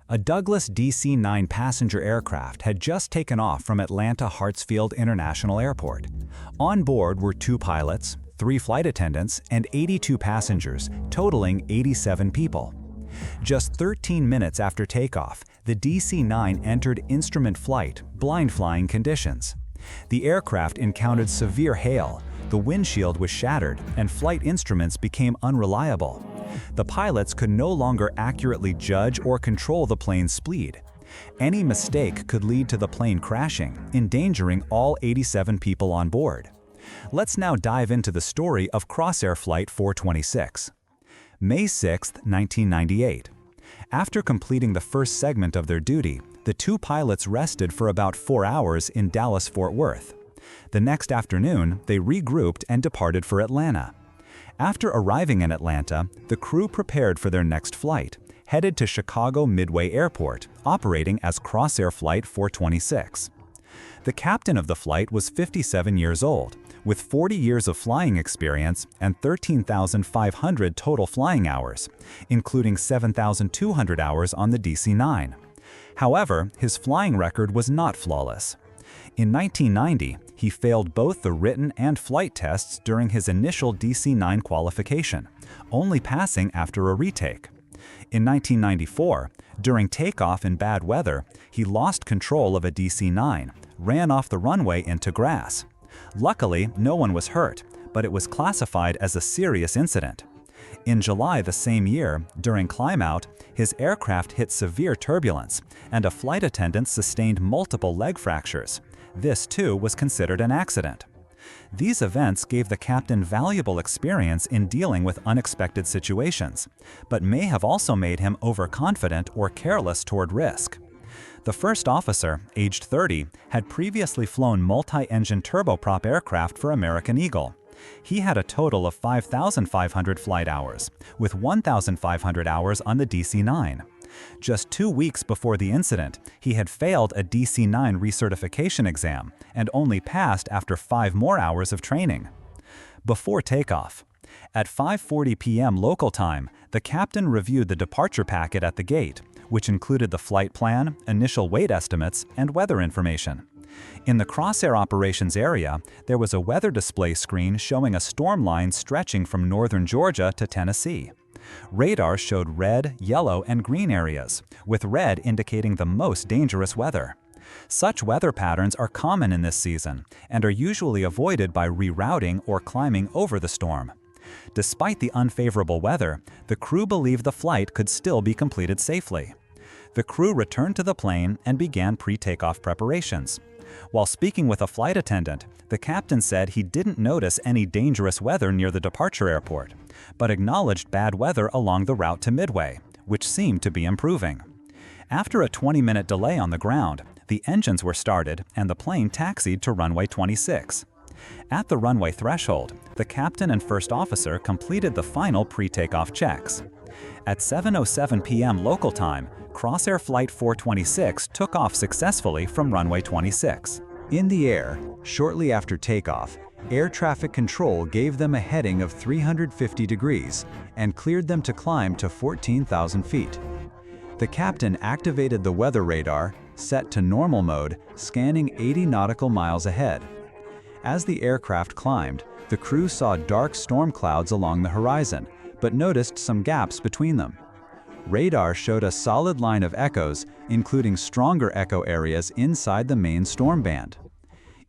A Douglas DC-9 passenger aircraft had just taken off from Atlanta Hartsfield International Airport. On board were 2 pilots, 3 flight attendants, and 82 passengers, totaling 87 people. Just 13 minutes after takeoff, the DC-9 entered instrument flight, blind flying conditions. The aircraft encountered severe hail, the windshield was shattered, and flight instruments became unreliable. The pilots could no longer accurately judge or control the plane's speed. Any mistake could lead to the plane crashing, endangering all 87 people on board. Let's now dive into the story of Crossair Flight 426. May 6, 1998. After completing the first segment of their duty, the 2 pilots rested for about 4 hours in Dallas-Fort Worth. The next afternoon, they regrouped and departed for Atlanta. After arriving in Atlanta, the crew prepared for their next flight, headed to Chicago Midway Airport, operating as Crossair Flight 426. The captain of the flight was 57 years old, with 40 years of flying experience and 13,500 total flying hours, including 7,200 hours on the DC-9. However, his flying record was not flawless. In 1990, he failed both the written and flight tests during his initial DC-9 qualification, only passing after a retake. In 1994, during takeoff in bad weather, he lost control of a DC-9, ran off the runway into grass. Luckily, no one was hurt, but it was classified as a serious incident. In July the same year, during climb-out, his aircraft hit severe turbulence, and a flight attendant sustained multiple leg fractures. This, too, was considered an accident. These events gave the captain valuable experience in dealing with unexpected situations, but may have also made him overconfident or careless toward risk. The first officer, aged 30, had previously flown multi-engine turboprop aircraft for American Eagle. He had a total of 5,500 flight hours, with 1,500 hours on the DC-9. Just 2 weeks before the incident, he had failed a DC-9 recertification exam and only passed after 5 more hours of training. Before takeoff, at 5:40 p.m. local time, the captain reviewed the departure packet at the gate, which included the flight plan, initial weight estimates, and weather information. In the Crossair operations area, there was a weather display screen showing a storm line stretching from northern Georgia to Tennessee. Radar showed red, yellow, and green areas, with red indicating the most dangerous weather. Such weather patterns are common in this season and are usually avoided by rerouting or climbing over the storm. Despite the unfavorable weather, the crew believed the flight could still be completed safely. The crew returned to the plane and began pre-takeoff preparations. While speaking with a flight attendant, the captain said he didn't notice any dangerous weather near the departure airport, but acknowledged bad weather along the route to Midway, which seemed to be improving. After a 20-minute delay on the ground, the engines were started and the plane taxied to runway 26. At the runway threshold, the captain and first officer completed the final pre-takeoff checks. At 7:07 p.m. local time, Crossair Flight 426 took off successfully from runway 26. In the air, shortly after takeoff, air traffic control gave them a heading of 350 degrees and cleared them to climb to 14,000 feet. The captain activated the weather radar, set to normal mode, scanning 80 nautical miles ahead. As the aircraft climbed, the crew saw dark storm clouds along the horizon, but noticed some gaps between them. Radar showed a solid line of echoes, including stronger echo areas inside the main storm band.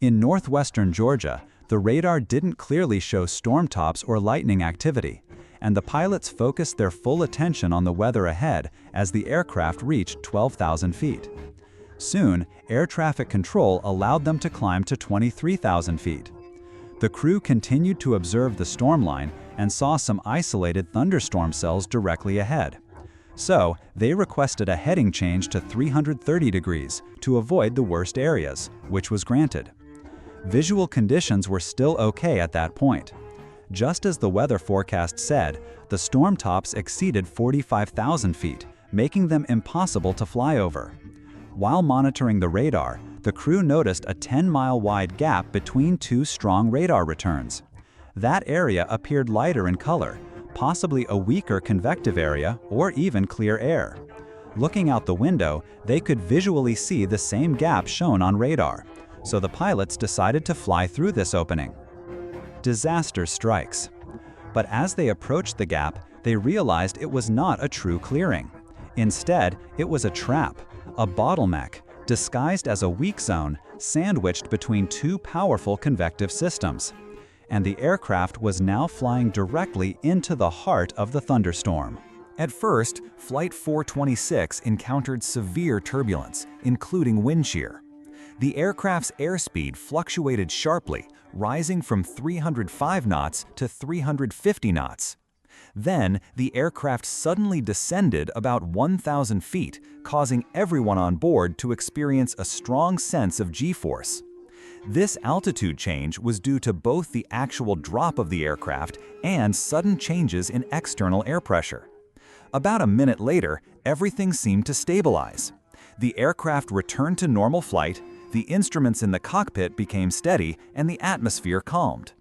In northwestern Georgia, the radar didn't clearly show storm tops or lightning activity, and the pilots focused their full attention on the weather ahead as the aircraft reached 12,000 feet. Soon, air traffic control allowed them to climb to 23,000 feet. The crew continued to observe the storm line and saw some isolated thunderstorm cells directly ahead. So, they requested a heading change to 330 degrees to avoid the worst areas, which was granted. Visual conditions were still okay at that point. Just as the weather forecast said, the storm tops exceeded 45,000 feet, making them impossible to fly over. While monitoring the radar, the crew noticed a 10-mile wide gap between 2 strong radar returns. That area appeared lighter in color, possibly a weaker convective area or even clear air. Looking out the window, they could visually see the same gap shown on radar, so the pilots decided to fly through this opening. Disaster strikes. But as they approached the gap, they realized it was not a true clearing. Instead, it was a trap, a bottleneck, disguised as a weak zone, sandwiched between two powerful convective systems. And the aircraft was now flying directly into the heart of the thunderstorm. At first, Flight 426 encountered severe turbulence, including wind shear. The aircraft's airspeed fluctuated sharply, rising from 305 knots to 350 knots. Then, the aircraft suddenly descended about 1,000 feet, causing everyone on board to experience a strong sense of G-force. This altitude change was due to both the actual drop of the aircraft and sudden changes in external air pressure. About a minute later, everything seemed to stabilize. The aircraft returned to normal flight, the instruments in the cockpit became steady, and the atmosphere calmed.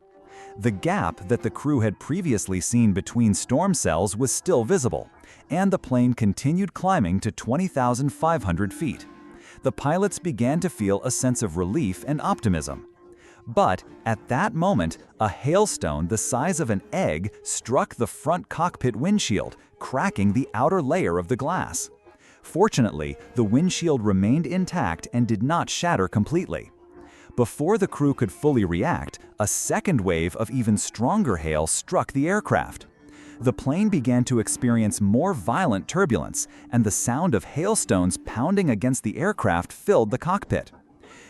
The gap that the crew had previously seen between storm cells was still visible, and the plane continued climbing to 20,500 feet. The pilots began to feel a sense of relief and optimism. But at that moment, a hailstone the size of an egg struck the front cockpit windshield, cracking the outer layer of the glass. Fortunately, the windshield remained intact and did not shatter completely. Before the crew could fully react, a second wave of even stronger hail struck the aircraft. The plane began to experience more violent turbulence, and the sound of hailstones pounding against the aircraft filled the cockpit.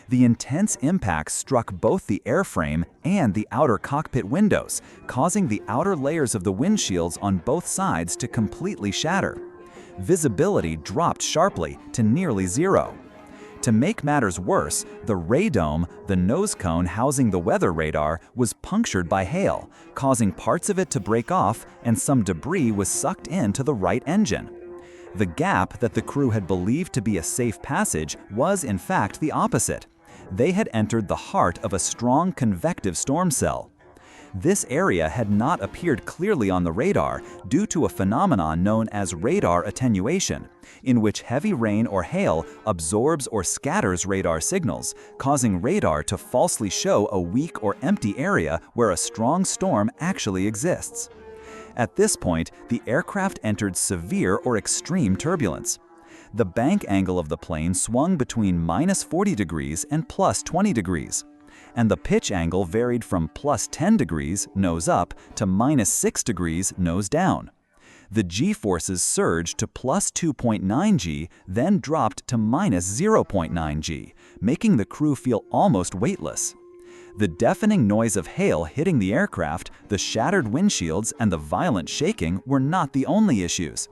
The intense impact struck both the airframe and the outer cockpit windows, causing the outer layers of the windshields on both sides to completely shatter. Visibility dropped sharply to nearly zero. To make matters worse, the radome, the nose cone housing the weather radar, was punctured by hail, causing parts of it to break off, and some debris was sucked into the right engine. The gap that the crew had believed to be a safe passage was in fact the opposite. They had entered the heart of a strong convective storm cell. This area had not appeared clearly on the radar due to a phenomenon known as radar attenuation, in which heavy rain or hail absorbs or scatters radar signals, causing radar to falsely show a weak or empty area where a strong storm actually exists. At this point, the aircraft entered severe or extreme turbulence. The bank angle of the plane swung between -40 degrees and +20 degrees. And the pitch angle varied from +10 degrees, nose up, to -6 degrees, nose down. The G-forces surged to +2.9 G, then dropped to -0.9 G, making the crew feel almost weightless. The deafening noise of hail hitting the aircraft, the shattered windshields, and the violent shaking were not the only issues.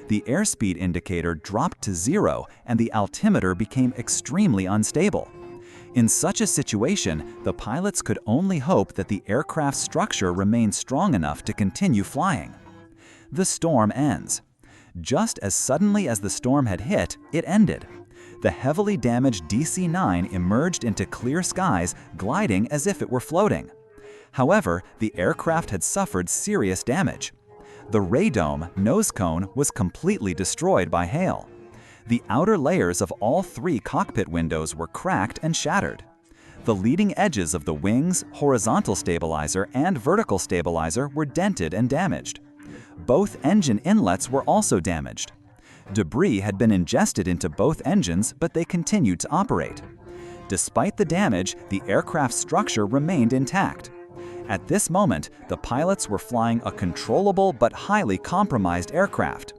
The airspeed indicator dropped to 0, and the altimeter became extremely unstable. In such a situation, the pilots could only hope that the aircraft's structure remained strong enough to continue flying. The storm ends. Just as suddenly as the storm had hit, it ended. The heavily damaged DC-9 emerged into clear skies, gliding as if it were floating. However, the aircraft had suffered serious damage. The radome, nose cone, was completely destroyed by hail. The outer layers of all three cockpit windows were cracked and shattered. The leading edges of the wings, horizontal stabilizer, and vertical stabilizer were dented and damaged. Both engine inlets were also damaged. Debris had been ingested into both engines, but they continued to operate. Despite the damage, the aircraft's structure remained intact. At this moment, the pilots were flying a controllable but highly compromised aircraft.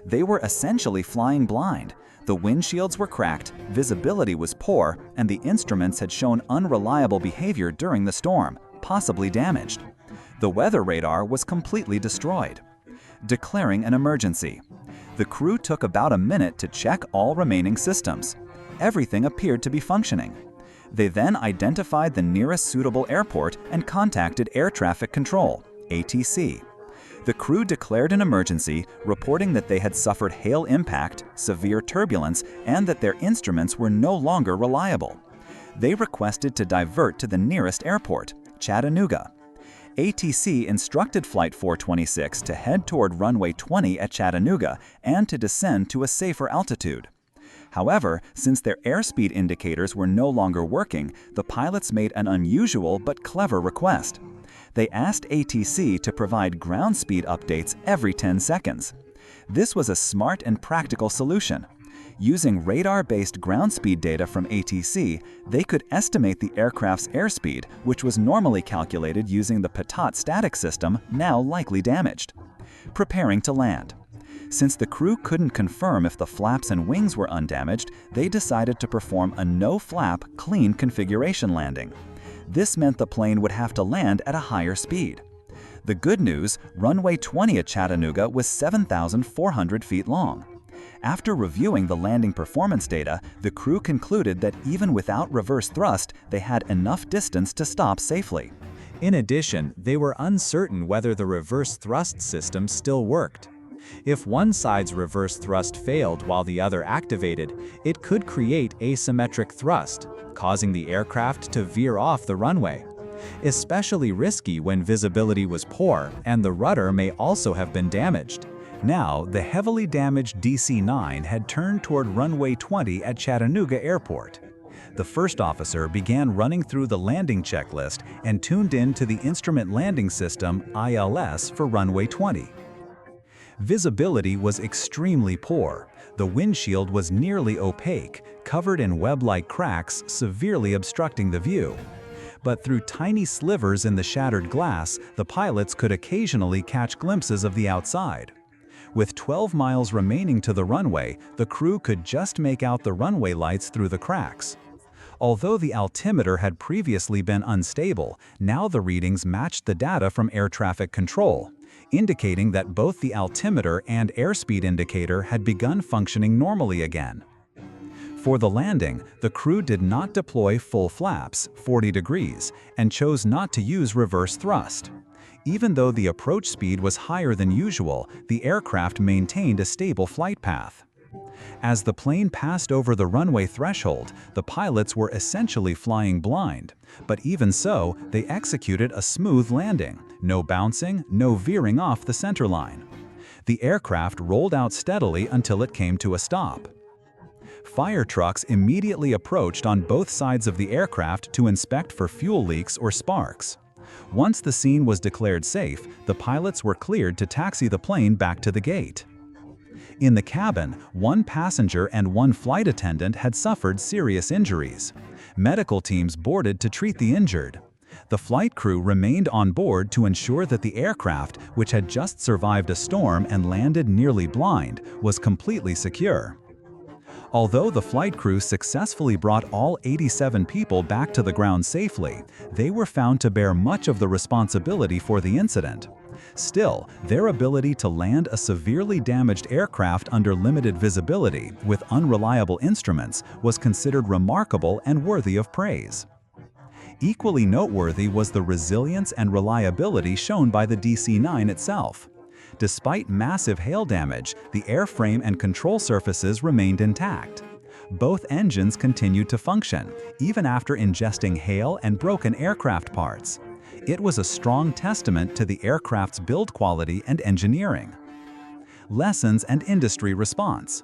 They were essentially flying blind. The windshields were cracked, visibility was poor, and the instruments had shown unreliable behavior during the storm, possibly damaged. The weather radar was completely destroyed. Declaring an emergency. The crew took about a minute to check all remaining systems. Everything appeared to be functioning. They then identified the nearest suitable airport and contacted Air Traffic Control, ATC. The crew declared an emergency, reporting that they had suffered hail impact, severe turbulence, and that their instruments were no longer reliable. They requested to divert to the nearest airport, Chattanooga. ATC instructed Flight 426 to head toward runway 20 at Chattanooga and to descend to a safer altitude. However, since their airspeed indicators were no longer working, the pilots made an unusual but clever request. They asked ATC to provide ground speed updates every 10 seconds. This was a smart and practical solution. Using radar-based ground speed data from ATC, they could estimate the aircraft's airspeed, which was normally calculated using the Pitot static system, now likely damaged. Preparing to land. Since the crew couldn't confirm if the flaps and wings were undamaged, they decided to perform a no-flap, clean configuration landing. This meant the plane would have to land at a higher speed. The good news, runway 20 at Chattanooga was 7,400 feet long. After reviewing the landing performance data, the crew concluded that even without reverse thrust, they had enough distance to stop safely. In addition, they were uncertain whether the reverse thrust system still worked. If one side's reverse thrust failed while the other activated, it could create asymmetric thrust, causing the aircraft to veer off the runway. Especially risky when visibility was poor and the rudder may also have been damaged. Now, the heavily damaged DC-9 had turned toward runway 20 at Chattanooga Airport. The first officer began running through the landing checklist and tuned in to the Instrument Landing System (ILS) for runway 20. Visibility was extremely poor. The windshield was nearly opaque, covered in web-like cracks, severely obstructing the view. But through tiny slivers in the shattered glass, the pilots could occasionally catch glimpses of the outside. With 12 miles remaining to the runway, the crew could just make out the runway lights through the cracks. Although the altimeter had previously been unstable, now the readings matched the data from air traffic control, indicating that both the altimeter and airspeed indicator had begun functioning normally again. For the landing, the crew did not deploy full flaps, 40 degrees, and chose not to use reverse thrust. Even though the approach speed was higher than usual, the aircraft maintained a stable flight path. As the plane passed over the runway threshold, the pilots were essentially flying blind, but even so, they executed a smooth landing, no bouncing, no veering off the centerline. The aircraft rolled out steadily until it came to a stop. Fire trucks immediately approached on both sides of the aircraft to inspect for fuel leaks or sparks. Once the scene was declared safe, the pilots were cleared to taxi the plane back to the gate. In the cabin, one passenger and one flight attendant had suffered serious injuries. Medical teams boarded to treat the injured. The flight crew remained on board to ensure that the aircraft, which had just survived a storm and landed nearly blind, was completely secure. Although the flight crew successfully brought all 87 people back to the ground safely, they were found to bear much of the responsibility for the incident. Still, their ability to land a severely damaged aircraft under limited visibility with unreliable instruments was considered remarkable and worthy of praise. Equally noteworthy was the resilience and reliability shown by the DC-9 itself. Despite massive hail damage, the airframe and control surfaces remained intact. Both engines continued to function, even after ingesting hail and broken aircraft parts. It was a strong testament to the aircraft's build quality and engineering. Lessons and industry response.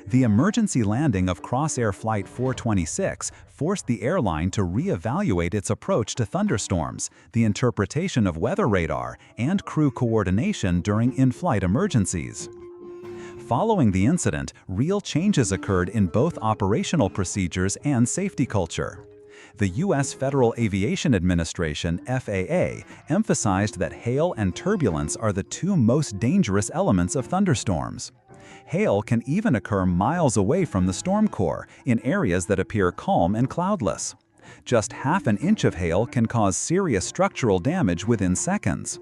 The emergency landing of Crossair Flight 426 forced the airline to reevaluate its approach to thunderstorms, the interpretation of weather radar, and crew coordination during in-flight emergencies. Following the incident, real changes occurred in both operational procedures and safety culture. The U.S. Federal Aviation Administration, FAA, emphasized that hail and turbulence are the two most dangerous elements of thunderstorms. Hail can even occur miles away from the storm core, in areas that appear calm and cloudless. Just half an inch of hail can cause serious structural damage within seconds.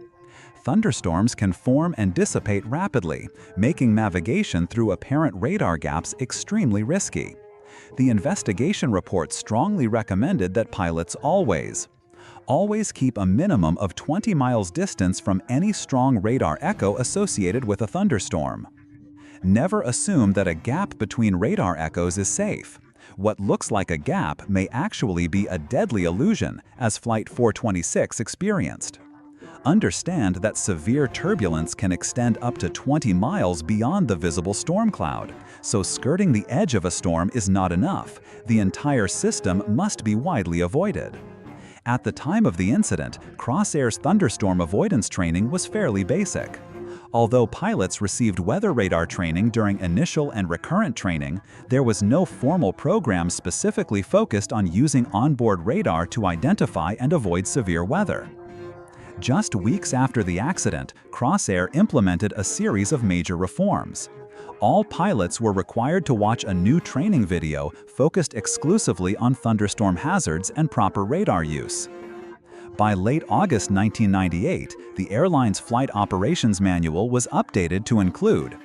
Thunderstorms can form and dissipate rapidly, making navigation through apparent radar gaps extremely risky. The investigation report strongly recommended that pilots always keep a minimum of 20 miles distance from any strong radar echo associated with a thunderstorm. Never assume that a gap between radar echoes is safe. What looks like a gap may actually be a deadly illusion, as Flight 426 experienced. Understand that severe turbulence can extend up to 20 miles beyond the visible storm cloud, so skirting the edge of a storm is not enough. The entire system must be widely avoided. At the time of the incident, Crossair's thunderstorm avoidance training was fairly basic. Although pilots received weather radar training during initial and recurrent training, there was no formal program specifically focused on using onboard radar to identify and avoid severe weather. Just weeks after the accident, Crossair implemented a series of major reforms. All pilots were required to watch a new training video focused exclusively on thunderstorm hazards and proper radar use. By late August 1998, the airline's Flight Operations Manual was updated to include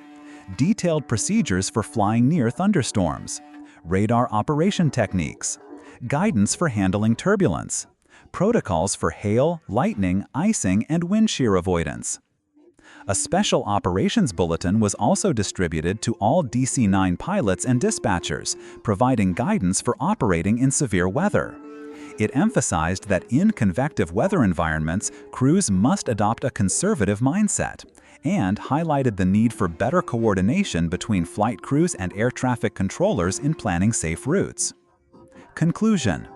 detailed procedures for flying near thunderstorms, radar operation techniques, guidance for handling turbulence, protocols for hail, lightning, icing, and wind shear avoidance. A special operations bulletin was also distributed to all DC-9 pilots and dispatchers, providing guidance for operating in severe weather. It emphasized that in convective weather environments, crews must adopt a conservative mindset, and highlighted the need for better coordination between flight crews and air traffic controllers in planning safe routes. Conclusion: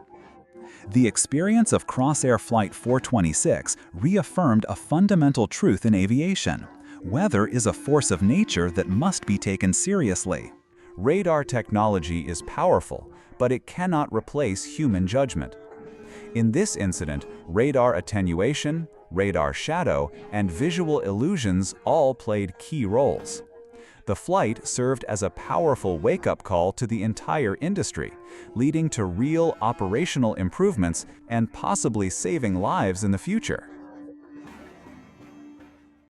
the experience of Crossair Flight 426 reaffirmed a fundamental truth in aviation. Weather is a force of nature that must be taken seriously. Radar technology is powerful, but it cannot replace human judgment. In this incident, radar attenuation, radar shadow, and visual illusions all played key roles. The flight served as a powerful wake-up call to the entire industry, leading to real operational improvements and possibly saving lives in the future.